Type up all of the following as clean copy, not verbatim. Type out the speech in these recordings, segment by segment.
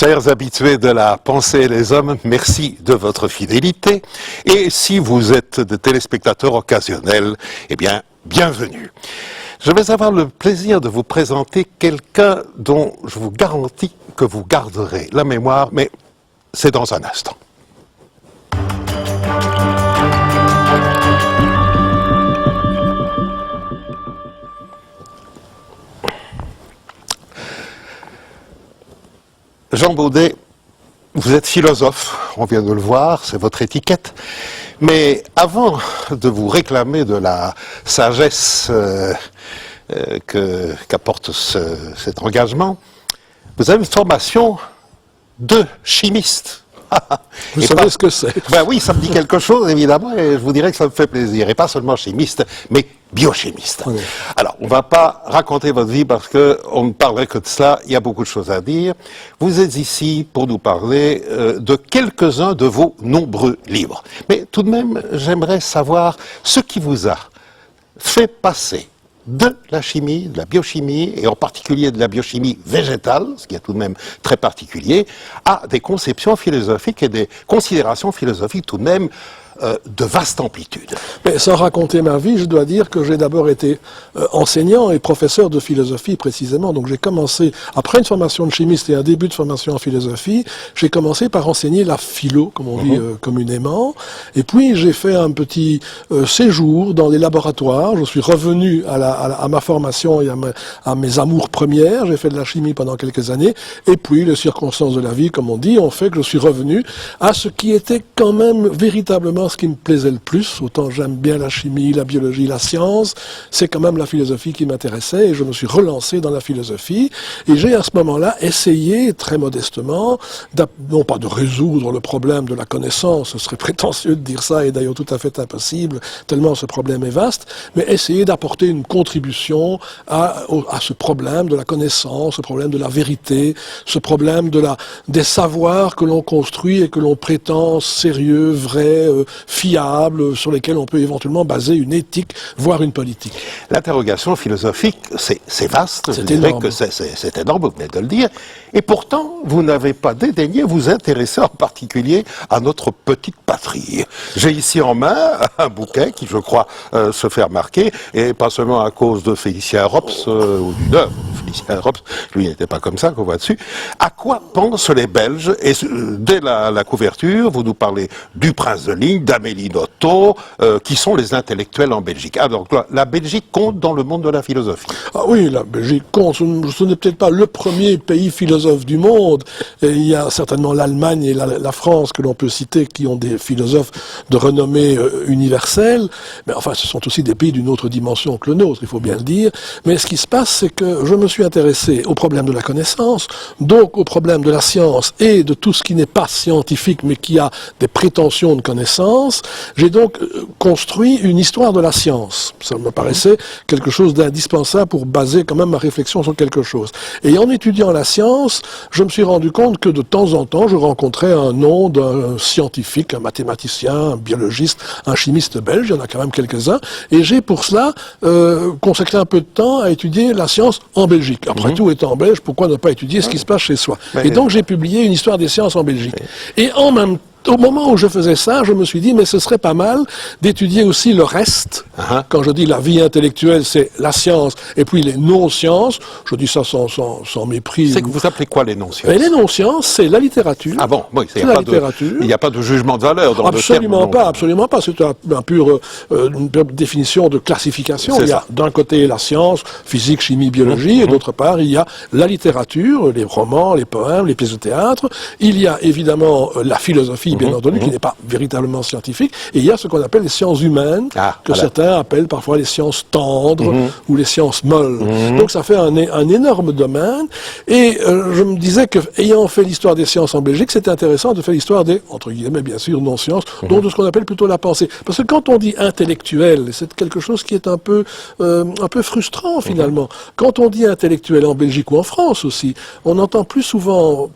Chers habitués de la pensée et les hommes, merci de votre fidélité. Et si vous êtes des téléspectateurs occasionnels, eh bien, bienvenue. Je vais avoir le plaisir de vous présenter quelqu'un dont je vous garantis que vous garderez la mémoire, mais c'est dans un instant. Jean Baudet, vous êtes philosophe, on vient de le voir, c'est votre étiquette. Mais avant de vous réclamer de la sagesse qu'apporte cet engagement, vous avez une formation de chimiste. Vous savez ce que c'est? Ben oui, ça me dit quelque chose, évidemment, et je vous dirais que ça me fait plaisir. Et pas seulement chimiste, mais biochimiste. Oui. Alors, on ne va pas raconter votre vie parce qu'on ne parlerait que de cela. Il y a beaucoup de choses à dire. Vous êtes ici pour nous parler de quelques-uns de vos nombreux livres. Mais tout de même, j'aimerais savoir ce qui vous a fait passer de la chimie, de la biochimie, et en particulier de la biochimie végétale, ce qui est tout de même très particulier, à des conceptions philosophiques et des considérations philosophiques tout de même de vaste amplitude. Mais sans raconter ma vie, je dois dire que j'ai d'abord été enseignant et professeur de philosophie précisément. Donc j'ai commencé, après une formation de chimiste et un début de formation en philosophie, j'ai commencé par enseigner la philo, comme on dit communément. Et puis j'ai fait un petit séjour dans les laboratoires. Je suis revenu à ma formation et à mes amours premières. J'ai fait de la chimie pendant quelques années. Et puis les circonstances de la vie, comme on dit, ont fait que je suis revenu à ce qui était quand même véritablement ce qui me plaisait le plus, autant j'aime bien la chimie, la biologie, la science, c'est quand même la philosophie qui m'intéressait et je me suis relancé dans la philosophie et j'ai à ce moment-là essayé, très modestement, non pas de résoudre le problème de la connaissance, ce serait prétentieux de dire ça et d'ailleurs tout à fait impossible, tellement ce problème est vaste, mais essayer d'apporter une contribution à ce problème de la connaissance, ce problème de la vérité, ce problème des savoirs que l'on construit et que l'on prétend sérieux, vrais, fiables, sur lesquels on peut éventuellement baser une éthique, voire une politique. L'interrogation philosophique, c'est vaste, c'est énorme. C'est énorme, vous venez de le dire, et pourtant, vous n'avez pas dédaigné vous intéresser en particulier à notre petite patrie. J'ai ici en main un bouquet qui, je crois, se fait remarquer, et pas seulement à cause de Félicien Rops, ou d'une œuvre de Félicien Rops, lui n'était pas comme ça qu'on voit dessus. À quoi pensent les Belges? Et dès la couverture, vous nous parlez du prince de Ligne, d'Amélie Nothomb, qui sont les intellectuels en Belgique. Alors, la Belgique compte dans le monde de la philosophie. Ah oui, la Belgique compte. Ce n'est peut-être pas le premier pays philosophe du monde. Et il y a certainement l'Allemagne et la France que l'on peut citer qui ont des philosophes de renommée universelle. Mais enfin, ce sont aussi des pays d'une autre dimension que le nôtre, il faut bien le dire. Mais ce qui se passe, c'est que je me suis intéressé au problème de la connaissance, donc au problème de la science et de tout ce qui n'est pas scientifique, mais qui a des prétentions de connaissance. J'ai donc construit une histoire de la science. Ça me paraissait quelque chose d'indispensable pour baser quand même ma réflexion sur quelque chose. Et en étudiant la science, je me suis rendu compte que de temps en temps, je rencontrais un nom d'un scientifique, un mathématicien, un biologiste, un chimiste belge, il y en a quand même quelques-uns, et j'ai pour cela consacré un peu de temps à étudier la science en Belgique. Après tout, étant belge, pourquoi ne pas étudier ce qui se passe chez soi? Et donc j'ai publié une histoire des sciences en Belgique. Et en même temps, au moment où je faisais ça, je me suis dit, mais ce serait pas mal d'étudier aussi le reste. Quand je dis la vie intellectuelle, c'est la science et puis les non-sciences. Je dis ça sans mépris. C'est que vous appelez quoi les non-sciences? Les non-sciences, c'est la littérature. Ah bon, oui, c'est la littérature. Il n'y a pas de jugement de valeur dans absolument le terme. Absolument pas. C'est une pure définition de classification. Il y a d'un côté la science, physique, chimie, biologie, et d'autre part, il y a la littérature, les romans, les poèmes, les pièces de théâtre. Il y a évidemment la philosophie, bien entendu, qui n'est pas véritablement scientifique. Et il y a ce qu'on appelle les sciences humaines, que certains appellent parfois les sciences tendres ou les sciences molles. Donc ça fait un énorme domaine. Et je me disais que, ayant fait l'histoire des sciences en Belgique, c'était intéressant de faire l'histoire des, entre guillemets, bien sûr, non-sciences, donc de ce qu'on appelle plutôt la pensée. Parce que quand on dit intellectuel, c'est quelque chose qui est un peu frustrant, finalement. Quand on dit intellectuel en Belgique ou en France aussi, on entend plus souvent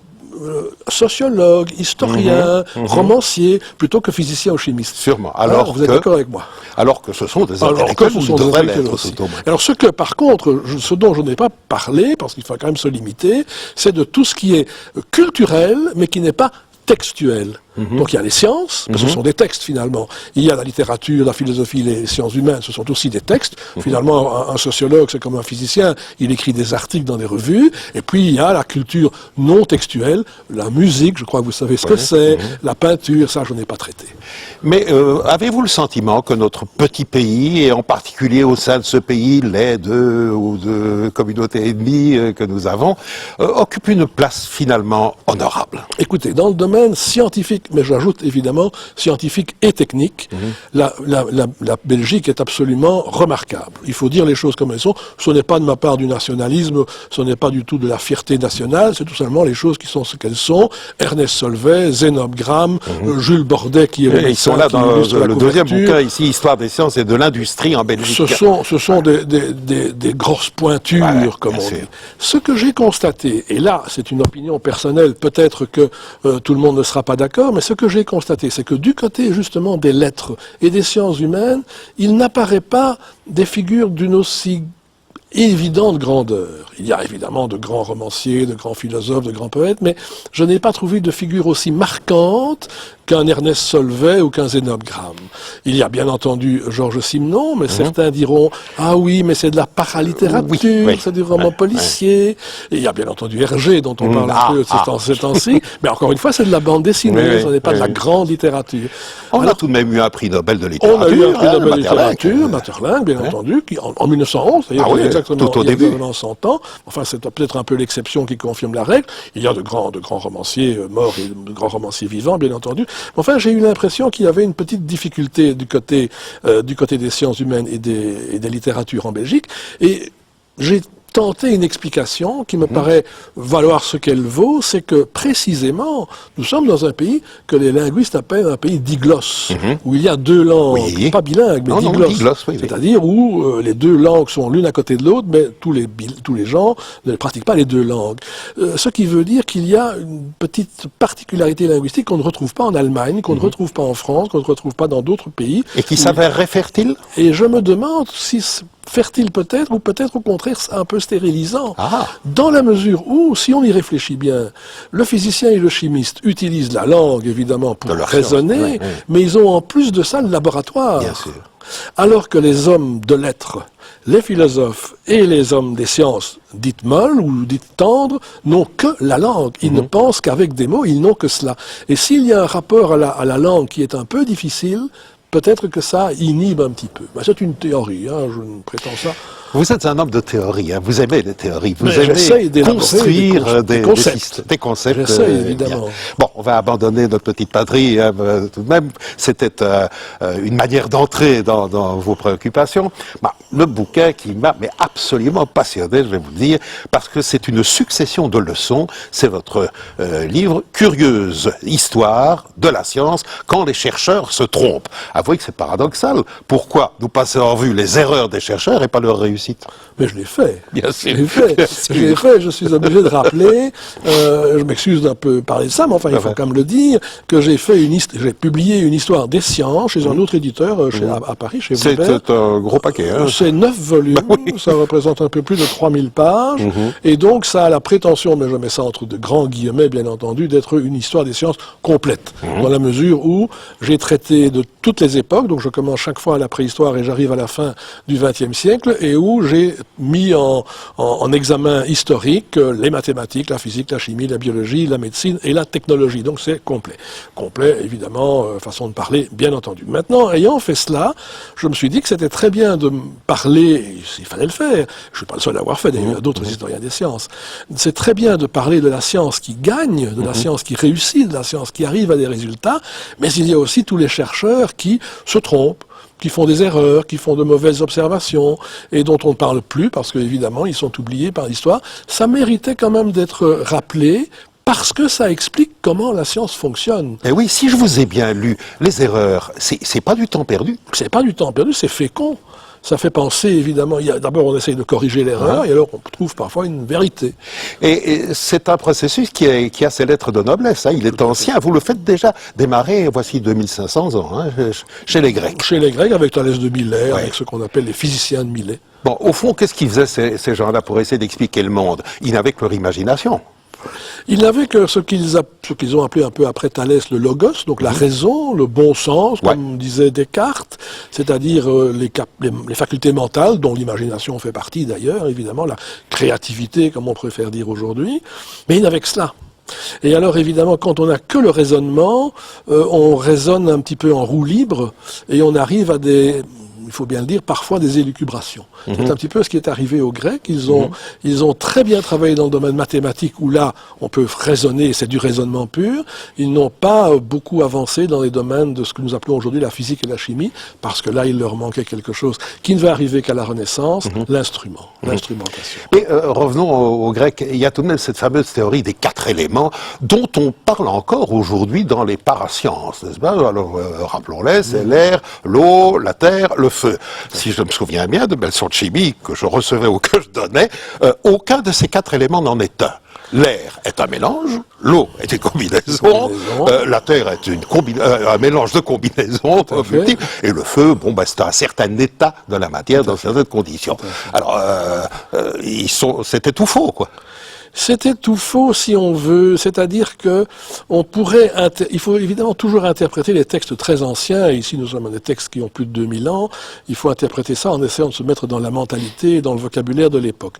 sociologue, historien, romancier, plutôt que physicien ou chimiste. Sûrement. Alors, vous êtes d'accord avec moi? Alors que ce sont des Alors que intellectuels, ce ou sont ils des devraient intellectuels l'être aussi. tout au moins. Alors ce que, par contre, ce dont je n'ai pas parlé, parce qu'il faut quand même se limiter, c'est de tout ce qui est culturel, mais qui n'est pas textuel. Donc il y a les sciences, mais ce sont des textes finalement. Il y a la littérature, la philosophie, les sciences humaines, ce sont aussi des textes. Finalement, un sociologue, c'est comme un physicien, il écrit des articles dans des revues. Et puis il y a la culture non textuelle, la musique, je crois que vous savez ce que c'est, la peinture, ça je n'ai pas traité. Mais avez-vous le sentiment que notre petit pays, et en particulier au sein de ce pays, les deux communautés et demie que nous avons, occupe une place finalement honorable? Écoutez, dans le domaine scientifique, mais j'ajoute évidemment scientifique et technique, la Belgique est absolument remarquable. Il faut dire les choses comme elles sont. Ce n'est pas de ma part du nationalisme, ce n'est pas du tout de la fierté nationale, c'est tout simplement les choses qui sont ce qu'elles sont. Ernest Solvay, Zénobe Gramme, Jules Bordet qui est le Ils sont là dans le deuxième couverture. bouquin ici, Histoire des sciences et de l'industrie en Belgique. Ce sont des grosses pointures, Voilà, comme bien on sûr. dit. Ce que j'ai constaté, et là c'est une opinion personnelle, peut-être que tout le monde ne sera pas d'accord, mais ce que j'ai constaté, c'est que du côté justement des lettres et des sciences humaines, il n'apparaît pas des figures d'une aussi évidente grandeur. Il y a évidemment de grands romanciers, de grands philosophes, de grands poètes, mais je n'ai pas trouvé de figure aussi marquante qu'un Ernest Solvay ou qu'un Zénobe Gramme. Il y a bien entendu Georges Simenon, mais certains diront « Ah oui, mais c'est de la paralittérature, oui. c'est du roman policier. Et il y a bien entendu Hergé, dont on parle un peu ces temps-ci, mais encore une fois, c'est de la bande dessinée, ce n'est pas de la grande littérature. On a tout de même eu un prix Nobel de On littérature. a eu un prix Nobel de Maeterlinck. littérature, Maeterlinck, bien entendu, qui, en 1911, c'est-à-dire Ah oui, exactement, tout au il y a début. exactement 100 ans. Enfin, c'est peut-être un peu l'exception qui confirme la règle. Il y a de grands romanciers morts et de grands romanciers vivants, bien entendu. Enfin, j'ai eu l'impression qu'il y avait une petite difficulté du côté des sciences humaines et des littératures en Belgique. Et j'ai tenté une explication qui me paraît valoir ce qu'elle vaut, c'est que précisément, nous sommes dans un pays que les linguistes appellent un pays diglosse, où il y a deux langues, Oui. pas bilingues, mais Non, diglosse, oui, oui. c'est-à-dire où les deux langues sont l'une à côté de l'autre, mais tous les gens ne pratiquent pas les deux langues. Ce qui veut dire qu'il y a une petite particularité linguistique qu'on ne retrouve pas en Allemagne, qu'on ne retrouve pas en France, qu'on ne retrouve pas dans d'autres pays. Et qui s'avérerait fertile? Et je me demande si c'est fertile peut-être, ou peut-être au contraire un peu stérilisant. Ah. Dans la mesure où, si on y réfléchit bien, le physicien et le chimiste utilisent la langue, évidemment, pour De leur raisonner, science, oui. mais ils ont en plus de ça le laboratoire. Bien sûr. Alors que les hommes de lettres, les philosophes et les hommes des sciences dites molles ou dites tendres n'ont que la langue. Ils ne pensent qu'avec des mots, ils n'ont que cela. Et s'il y a un rapport à la langue qui est un peu difficile, peut-être que ça inhibe un petit peu. Ben, c'est une théorie, hein, je ne prétends ça. Vous êtes un homme de théorie, hein. Vous aimez les théories, vous Mais j'essaye aimez d'élaborer construire des concepts. des concepts. J'essaye, bien. évidemment. Bon, on va abandonner notre petite patrie hein, tout de même. C'était une manière d'entrer dans vos préoccupations. Bah, le bouquin qui m'a absolument passionné, je vais vous le dire, parce que c'est une succession de leçons. C'est votre livre Curieuse histoire de la science quand les chercheurs se trompent. Avouez que c'est paradoxal. Pourquoi nous passer en revue les erreurs des chercheurs et pas leurs réussites? Mais je l'ai fait. Bien sûr. Je l'ai fait. Bien sûr. Je l'ai fait. Je suis obligé de rappeler, je m'excuse d'un peu parler de ça, mais enfin, il faut quand même le dire, que j'ai publié une histoire des sciences chez un autre éditeur à Paris, chez Weber. C'est un gros paquet. Hein. C'est 9 volumes, ça représente un peu plus de 3000 pages, et donc ça a la prétention, mais je mets ça entre de grands guillemets, bien entendu, d'être une histoire des sciences complète, dans la mesure où j'ai traité de toutes les époques, donc je commence chaque fois à la préhistoire et j'arrive à la fin du XXe siècle, et où j'ai mis en examen historique les mathématiques, la physique, la chimie, la biologie, la médecine et la technologie. Donc c'est complet. Complet, évidemment, façon de parler, bien entendu. Maintenant, ayant fait cela, je me suis dit que c'était très bien de parler, il fallait le faire, je suis pas le seul à l'avoir fait, d'ailleurs, d'autres historiens des sciences. C'est très bien de parler de la science qui gagne, de la science qui réussit, de la science qui arrive à des résultats, mais il y a aussi tous les chercheurs qui se trompent, qui font des erreurs, qui font de mauvaises observations, et dont on ne parle plus, parce qu'évidemment, ils sont oubliés par l'histoire. Ça méritait quand même d'être rappelé, parce que ça explique comment la science fonctionne. Et oui, si je vous ai bien lu, les erreurs, c'est pas du temps perdu. C'est pas du temps perdu, c'est fécond. ça fait penser, évidemment, d'abord on essaye de corriger l'erreur, et alors on trouve parfois une vérité. Et c'est un processus qui a ses lettres de noblesse. Hein. Il est ancien. Vous le faites déjà démarrer, voici 2500 ans, hein, chez les Grecs. Chez les Grecs, avec Thalès de Milet, avec ce qu'on appelle les physiciens de Milet. Bon, au fond, qu'est-ce qu'ils faisaient ces gens-là pour essayer d'expliquer le monde? Ils n'avaient que leur imagination. Ils n'avaient que ce qu'ils ont appelé un peu après Thalès le logos, donc la raison, le bon sens, comme disait Descartes, c'est-à-dire les facultés mentales, dont l'imagination fait partie d'ailleurs, évidemment, la créativité, comme on préfère dire aujourd'hui, mais ils n'avaient que cela. Et alors évidemment, quand on n'a que le raisonnement, on raisonne un petit peu en roue libre, et on arrive à il faut bien le dire, parfois des élucubrations. C'est un petit peu ce qui est arrivé aux Grecs. Ils ont très bien travaillé dans le domaine mathématique, où là, on peut raisonner, c'est du raisonnement pur. Ils n'ont pas beaucoup avancé dans les domaines de ce que nous appelons aujourd'hui la physique et la chimie, parce que là, il leur manquait quelque chose qui ne va arriver qu'à la Renaissance, l'instrument, l'instrumentation. Mais revenons aux Grecs. Il y a tout de même cette fameuse théorie des 4 éléments, dont on parle encore aujourd'hui dans les parasciences, n'est-ce pas? Alors, rappelons-les, c'est l'air, l'eau, la terre, le feu. Si je me souviens bien de mes leçons de chimie que je recevais ou que je donnais, aucun de ces 4 éléments n'en est un. L'air est un mélange, l'eau est une combinaison, la terre est un mélange de combinaisons multiples, et le feu, c'est un certain état de la matière dans certaines conditions. Alors, c'était tout faux, quoi. C'était tout faux si on veut, c'est-à-dire que on pourrait, il faut évidemment toujours interpréter les textes très anciens, et ici nous sommes des textes qui ont plus de 2000 ans, il faut interpréter ça en essayant de se mettre dans la mentalité et dans le vocabulaire de l'époque.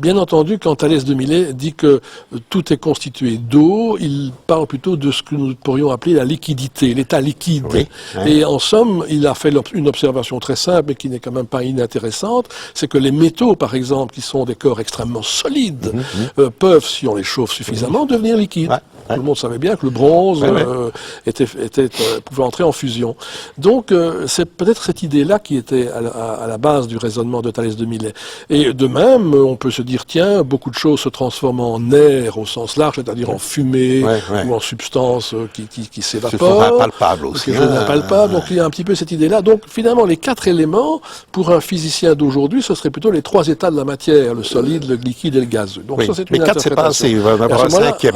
Bien entendu, quand Thalès de Milet dit que tout est constitué d'eau, il parle plutôt de ce que nous pourrions appeler la liquidité, l'état liquide. Oui, oui. Et en somme, il a fait une observation très simple, mais qui n'est quand même pas inintéressante, c'est que les métaux, par exemple, qui sont des corps extrêmement solides, peuvent, si on les chauffe suffisamment, devenir liquides. Tout le monde savait bien que le bronze pouvait entrer en fusion. Donc, c'est peut-être cette idée-là qui était à la base du raisonnement de Thalès de Milet. Et de même, on peut se dire, tiens, beaucoup de choses se transforment en air au sens large, c'est-à-dire en fumée ou en substance qui s'évapore. C'est impalpable aussi. C'est impalpable. Donc, il y a un petit peu cette idée-là. Donc, finalement, les 4 éléments, pour un physicien d'aujourd'hui, ce serait plutôt les 3 états de la matière, le solide, le liquide et le gazeux. Donc, ça, c'est une mais 4, c'est pas assez.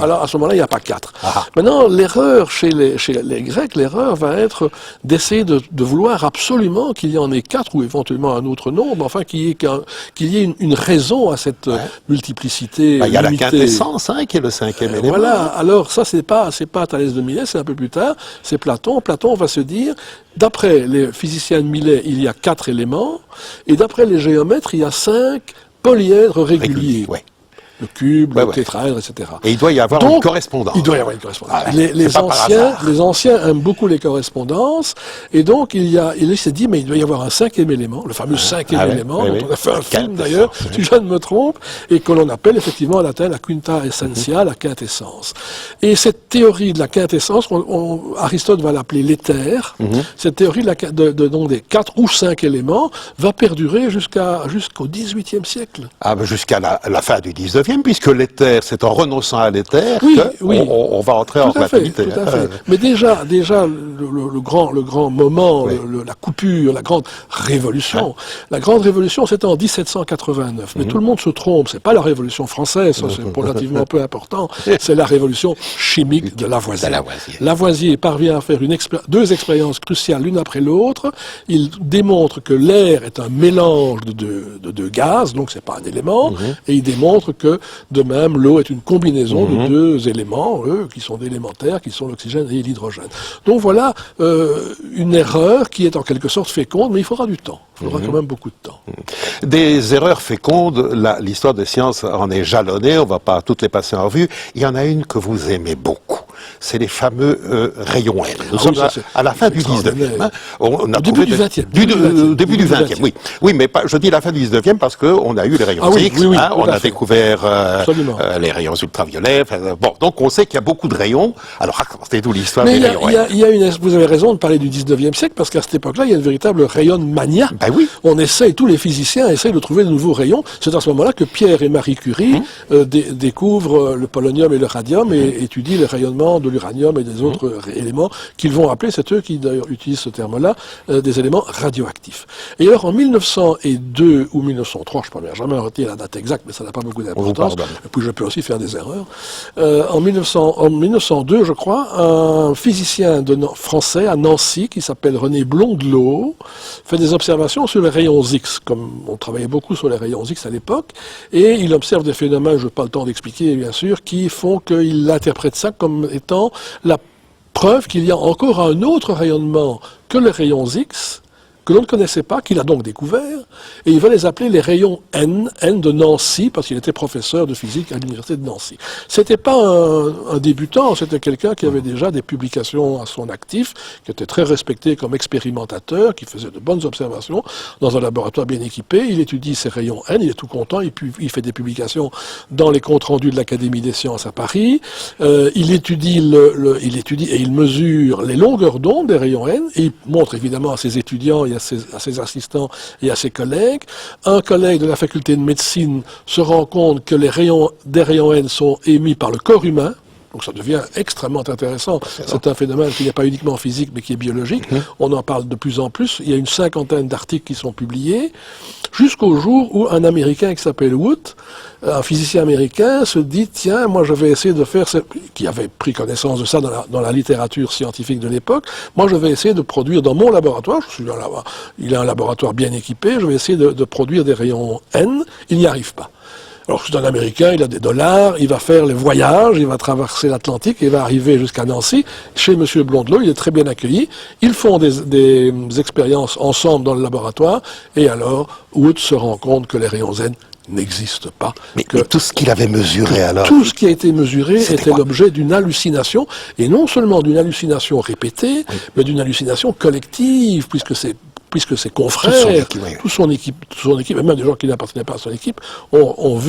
Alors, à ce moment-là, il n'y a pas 4. Maintenant, l'erreur chez les Grecs, l'erreur va être d'essayer de vouloir absolument qu'il y en ait 4 ou éventuellement un autre nombre, enfin qu'il y ait une raison à cette multiplicité. Il y a la quintessence, qui est le 5e élément. Voilà. Alors ça, c'est pas Thalès de Milet, c'est un peu plus tard. C'est Platon. Platon va se dire, d'après les physiciens de Milet, il y a 4 éléments, et d'après les géomètres, il y a 5 polyèdres réguliers. Le cube, le tétraèdre, etc. Et il doit y avoir une correspondance. Il doit y avoir une correspondance. Les anciens aiment beaucoup les correspondances, et donc il s'est dit, mais il doit y avoir un 5e élément, le fameux 5e élément, dont on a fait un film d'ailleurs, si je ne me trompe, et que l'on appelle effectivement en latin la quinta essentia, la quintessence. Et cette théorie de la quintessence, Aristote va l'appeler l'éther, cette théorie donc des 4 ou 5 éléments va perdurer jusqu'au XVIIIe siècle. Jusqu'à la fin du XIXe, puisque l'éther, c'est en renonçant à l'éther on va entrer en relativité. Tout à fait. Mais déjà le grand moment, la coupure, la grande révolution. La grande révolution, c'était en 1789. Mais tout le monde se trompe. C'est pas la révolution française, ça c'est relativement peu important. C'est la révolution chimique de Lavoisier. Lavoisier parvient à faire 2 expériences cruciales l'une après l'autre. Il démontre que l'air est un mélange de gaz, donc c'est pas un élément, et il démontre que de même, l'eau est une combinaison de 2 éléments, qui sont élémentaires, qui sont l'oxygène et l'hydrogène. Donc voilà une erreur qui est en quelque sorte féconde, mais il faudra du temps. Il faudra quand même beaucoup de temps. Des erreurs fécondes, l'histoire des sciences en est jalonnée, on ne va pas toutes les passer en revue. Il y en a une que vous aimez beaucoup. C'est les fameux rayons L. Nous sommes à la fin du 19e. Au début du 20e. Début du 20e, oui. Oui, mais je dis la fin du 19e parce qu'on a eu les rayons X, on a découvert les rayons ultraviolets. Donc on sait qu'il y a beaucoup de rayons. Alors racontez-nous l'histoire des rayons L. Vous avez raison de parler du 19e siècle, parce qu'à cette époque-là, il y a une véritable rayonmania. Tous les physiciens essayent de trouver de nouveaux rayons. C'est à ce moment-là que Pierre et Marie Curie découvrent le polonium et le radium et étudient le rayonnement notamment de l'uranium et des autres éléments qu'ils vont appeler, c'est eux qui d'ailleurs utilisent ce terme-là, des éléments radioactifs. Et alors en 1902 ou 1903, je ne peux jamais retenir la date exacte, mais ça n'a pas beaucoup d'importance, et puis je peux aussi faire des erreurs, en 1902, je crois, un physicien français à Nancy qui s'appelle René Blondelot fait des observations sur les rayons X, comme on travaillait beaucoup sur les rayons X à l'époque, et il observe des phénomènes, je n'ai pas le temps d'expliquer bien sûr, qui font qu'il interprète ça comme étant la preuve qu'il y a encore un autre rayonnement que les rayons X, que l'on ne connaissait pas, qu'il a donc découvert, et il va les appeler les rayons N de Nancy, parce qu'il était professeur de physique à l'université de Nancy. C'était pas un débutant, c'était quelqu'un qui avait déjà des publications à son actif, qui était très respecté comme expérimentateur, qui faisait de bonnes observations dans un laboratoire bien équipé. Il étudie ces rayons N, il est tout content, et puis il fait des publications dans les comptes rendus de l'Académie des sciences à Paris. Il étudie et il mesure les longueurs d'onde des rayons N, et il montre évidemment à ses étudiants et à ses assistants et à ses collègues. Un collègue de la faculté de médecine se rend compte que des rayons N sont émis par le corps humain. Donc ça devient extrêmement intéressant. C'est un phénomène qui n'est pas uniquement physique, mais qui est biologique. On en parle de plus en plus. Il y a une 50aine d'articles qui sont publiés, jusqu'au jour où un Américain qui s'appelle Wood, un physicien américain, se dit, tiens, moi je vais essayer de faire, qui avait pris connaissance de ça dans la littérature scientifique de l'époque, moi je vais essayer de produire dans mon laboratoire, il a un laboratoire bien équipé, je vais essayer de produire des rayons N, il n'y arrive pas. Alors, c'est un Américain, il a des dollars, il va faire les voyages, il va traverser l'Atlantique, il va arriver jusqu'à Nancy. Chez M. Blondelot, il est très bien accueilli. Ils font des expériences ensemble dans le laboratoire, et alors, Wood se rend compte que les rayons N n'existent pas. Mais tout ce qu'il avait mesuré alors? Tout ce qui a été mesuré était l'objet d'une hallucination, et non seulement d'une hallucination répétée, mais d'une hallucination collective, puisque ses confrères, toute son équipe, et même des gens qui n'appartenaient pas à son équipe, ont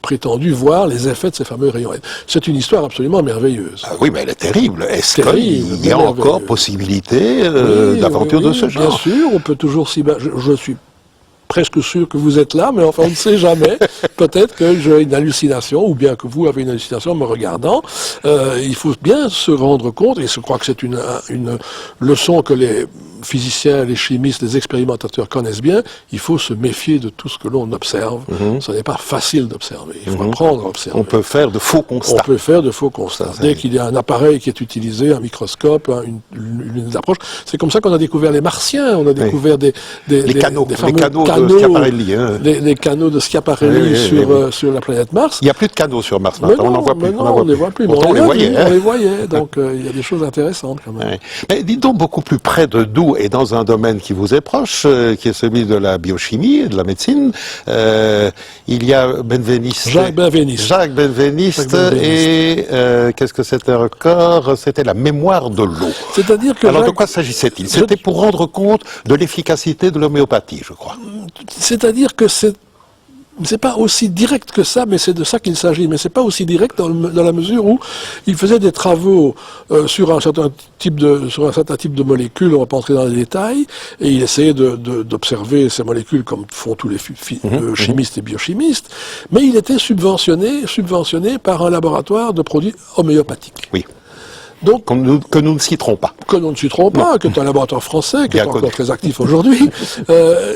prétendu voir les effets de ces fameux rayons N. C'est une histoire absolument merveilleuse. Ah oui, mais elle est terrible. Est-ce qu'il y a encore possibilité d'aventure de ce genre? Bien sûr, on peut toujours je suis presque sûr que vous êtes là, mais enfin, on ne sait jamais. Peut-être que j'ai une hallucination, ou bien que vous avez une hallucination en me regardant. Il faut bien se rendre compte, et je crois que c'est une leçon que les physiciens, les chimistes, les expérimentateurs connaissent bien, il faut se méfier de tout ce que l'on observe. Ce n'est pas facile d'observer. Il faut apprendre à observer. On peut faire de faux constats. On peut faire de faux constats. Dès qu'il y a un appareil qui est utilisé, un microscope, une approche, c'est comme ça qu'on a découvert les Martiens. On a découvert des canaux, des fameux de Schiaparelli. Les canaux de Schiaparelli sur la planète Mars. Il n'y a plus de canaux sur Mars maintenant. On n'en voit plus. On ne les voit plus. Pourtant, on les voyait. On les voyait. Donc, il y a des choses intéressantes quand même. Mais dites donc, beaucoup plus près de nous et dans un domaine qui vous est proche, qui est celui de la biochimie et de la médecine, il y a Jacques Benveniste. Et qu'est-ce que c'était encore? C'était la mémoire de l'eau. C'est-à-dire que alors de quoi s'agissait-il? C'était pour rendre compte de l'efficacité de l'homéopathie, je crois. C'est-à-dire que c'est pas aussi direct que ça, mais c'est de ça qu'il s'agit. Mais c'est pas aussi direct dans la mesure où il faisait des travaux sur un certain type de molécules. On va pas entrer dans les détails. Et il essayait d'observer ces molécules comme font tous les chimistes et biochimistes. Mais il était subventionné par un laboratoire de produits homéopathiques. Oui. Donc, que nous ne citerons pas. Que nous ne citerons pas, qui est un laboratoire français, qui est encore très actif aujourd'hui.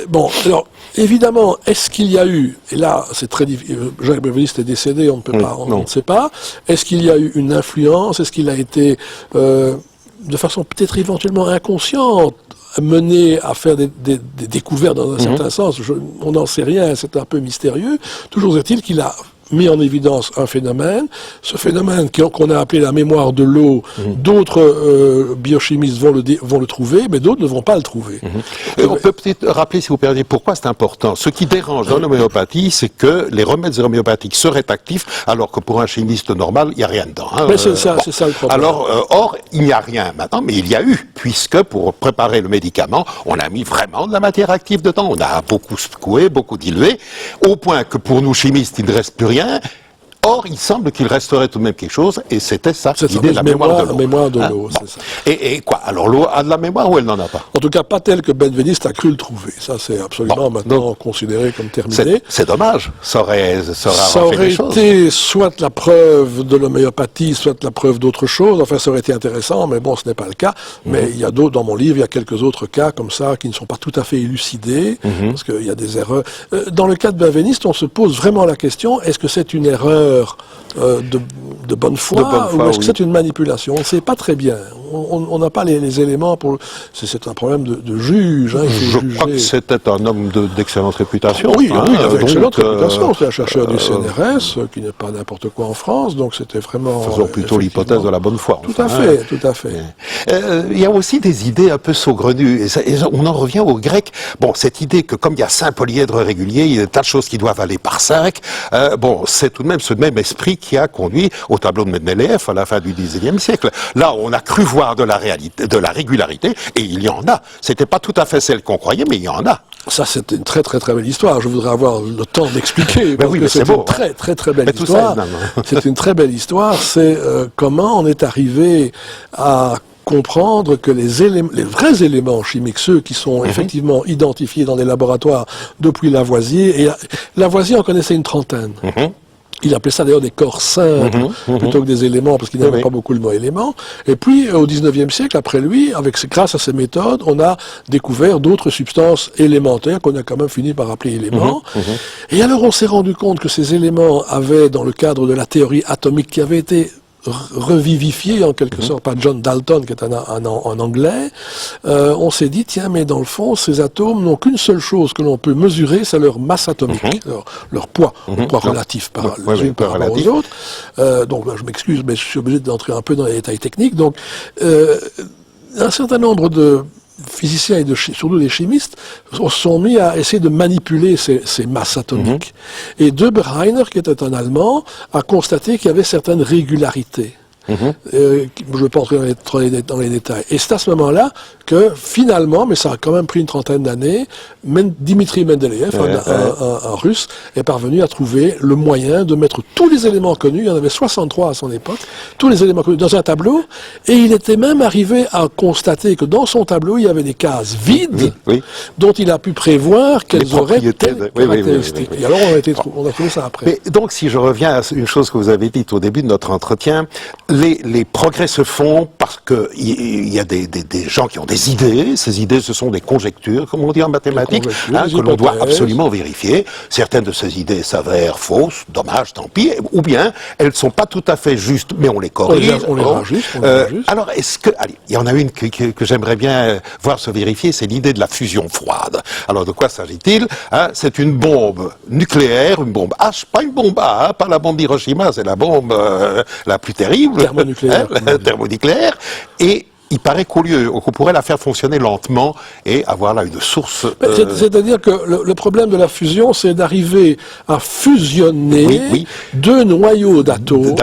Bon, alors, évidemment, est-ce qu'il y a eu, et là, c'est très difficile, Jacques Benveniste est décédé, on ne peut pas, on ne sait pas, est-ce qu'il y a eu une influence, est-ce qu'il a été, de façon peut-être éventuellement inconsciente, mené à faire des découvertes dans un certain sens, on n'en sait rien, c'est un peu mystérieux. Toujours est-il qu'il a mis en évidence un phénomène, ce phénomène qu'on a appelé la mémoire de l'eau. D'autres biochimistes vont le trouver, mais d'autres ne vont pas le trouver. On peut peut-être rappeler, si vous permettez, pourquoi c'est important. Ce qui dérange dans l'homéopathie, c'est que les remèdes homéopathiques seraient actifs, alors que pour un chimiste normal, il n'y a rien dedans. Mais c'est ça le problème. Alors, or, il n'y a rien maintenant, mais il y a eu, puisque pour préparer le médicament, on a mis vraiment de la matière active dedans. On a beaucoup secoué, beaucoup dilué, au point que pour nous chimistes, il ne reste plus rien. Or, il semble qu'il resterait tout de même quelque chose, et c'était ça, C'est ça, l'idée de la mémoire de l'eau. c'est ça. Et quoi? Alors, l'eau a de la mémoire ou elle n'en a pas? En tout cas, pas tel que Benveniste a cru le trouver. Ça, c'est absolument maintenant considéré comme terminé. C'est dommage. Ça aurait été soit la preuve de l'homéopathie, soit la preuve d'autre chose. Enfin, ça aurait été intéressant, mais bon, ce n'est pas le cas. Mais il y a d'autres, dans mon livre, il y a quelques autres cas comme ça qui ne sont pas tout à fait élucidés, parce qu'il y a des erreurs. Dans le cas de Benveniste, on se pose vraiment la question, est-ce que c'est une erreur de bonne foi, ou est-ce que c'est une manipulation? On ne sait pas très bien. On n'a pas les éléments pour... C'est un problème de juge. Hein, je crois que c'était un homme d'excellente réputation. Oui, il avait excellente réputation. C'est un chercheur du CNRS, qui n'est pas n'importe quoi en France, donc c'était vraiment... Faisons plutôt l'hypothèse de la bonne foi. Tout à fait, tout à fait. Il y a aussi des idées un peu saugrenues, et on en revient aux Grecs. Bon, cette idée que comme il y a 5 polyèdres réguliers, il y a des tas de choses qui doivent aller par 5, bon, c'est tout de même ce même esprit qui a conduit au tableau de Mendeleïev à la fin du XIXe siècle. Là, on a cru voir de la régularité, et il y en a. C'était pas tout à fait celle qu'on croyait, mais il y en a. Ça, c'est une très très très belle histoire. Je voudrais avoir le temps d'expliquer, parce que c'est une très très très belle histoire. C'est une très belle histoire. C'est comment on est arrivé à comprendre que les vrais éléments chimiques, ceux qui sont effectivement identifiés dans des laboratoires depuis Lavoisier, et Lavoisier en connaissait une trentaine. Il appelait ça d'ailleurs des corps simples plutôt que des éléments, parce qu'il n'aimait pas beaucoup le mot élément. Et puis, au XIXe siècle, après lui, grâce à ces méthodes, on a découvert d'autres substances élémentaires qu'on a quand même fini par appeler éléments. Et alors, on s'est rendu compte que ces éléments avaient, dans le cadre de la théorie atomique qui avait été revivifié en quelque sorte par John Dalton, qui est un Anglais, on s'est dit, tiens, mais dans le fond, ces atomes n'ont qu'une seule chose que l'on peut mesurer, c'est leur masse atomique, leur poids, le poids relatif par rapport aux autres. Donc, je m'excuse, mais je suis obligé d'entrer un peu dans les détails techniques. Donc, un certain nombre de physiciens et surtout des chimistes se sont mis à essayer de manipuler ces masses atomiques. Et Döberheiner, qui était un Allemand, a constaté qu'il y avait certaines régularités. Je ne vais pas entrer dans les détails. Et c'est à ce moment-là que finalement, mais ça a quand même pris une trentaine d'années, Dimitri Mendeleïev, un Russe, est parvenu à trouver le moyen de mettre tous les éléments connus, il y en avait 63 à son époque, tous les éléments connus dans un tableau, et il était même arrivé à constater que dans son tableau, il y avait des cases vides, dont il a pu prévoir qu'elles auraient telles caractéristiques. Et alors on a trouvé ça après. Mais donc si je reviens à une chose que vous avez dite au début de notre entretien, les progrès se font parce que il y a des gens qui ont des idées. Ces idées, ce sont des conjectures, comme on dit en mathématiques, que l'on doit absolument vérifier. Certaines de ces idées s'avèrent fausses, dommage, tant pis. Ou bien, elles ne sont pas tout à fait justes, mais on les corrige. On les rajuste. Alors, est-ce que... Allez, il y en a une que j'aimerais bien voir se vérifier, c'est l'idée de la fusion froide. Alors, de quoi s'agit-il? C'est une bombe nucléaire, une bombe H, pas une bombe A, pas la bombe d'Hiroshima, c'est la bombe la plus terrible. Thermonucléaire. Et il paraît qu'on pourrait la faire fonctionner lentement et avoir là une source... C'est-à-dire que le problème de la fusion, c'est d'arriver à fusionner deux noyaux d'atomes...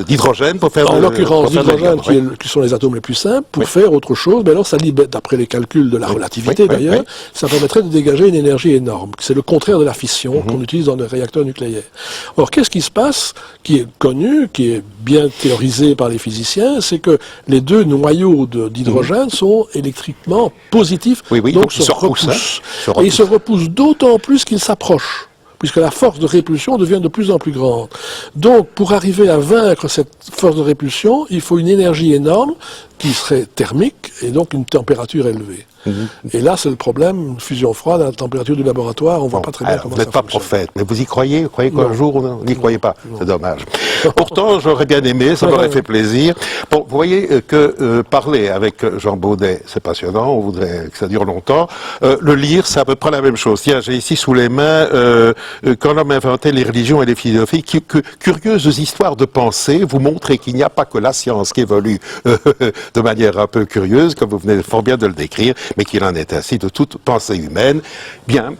D'hydrogène pour faire... En l'occurrence, d'hydrogène, qui sont les atomes les plus simples, pour faire autre chose. Mais alors, ça libère, d'après les calculs de la relativité d'ailleurs, ça permettrait de dégager une énergie énorme. C'est le contraire de la fission qu'on utilise dans les réacteurs nucléaires. Or, qu'est-ce qui se passe, qui est connu, qui est bien théorisé par les physiciens, c'est que les deux noyaux d'hydrogène sont électriquement positifs, donc se repoussent. Et ils se repoussent d'autant plus qu'ils s'approchent, puisque la force de répulsion devient de plus en plus grande. Donc, pour arriver à vaincre cette force de répulsion, il faut une énergie énorme qui serait thermique et donc une température élevée. Et là, c'est le problème, une fusion froide à la température du laboratoire, on ne voit pas très bien comment ça fonctionne. Vous n'êtes pas prophète, mais vous y croyez? Vous croyez qu'un jour, on n'y croyez pas? C'est dommage. Pourtant, j'aurais bien aimé, ça m'aurait fait plaisir. Bon, vous voyez que parler avec Jean Baudet, c'est passionnant, on voudrait que ça dure longtemps. Le lire, c'est à peu près la même chose. Tiens, j'ai ici sous les mains Quand l'homme a inventé les religions et les philosophies, curieuses histoires de pensée, vous montrez qu'il n'y a pas que la science qui évolue de manière un peu curieuse, comme vous venez fort bien de le décrire, mais qu'il en est ainsi de toute pensée humaine. Bien.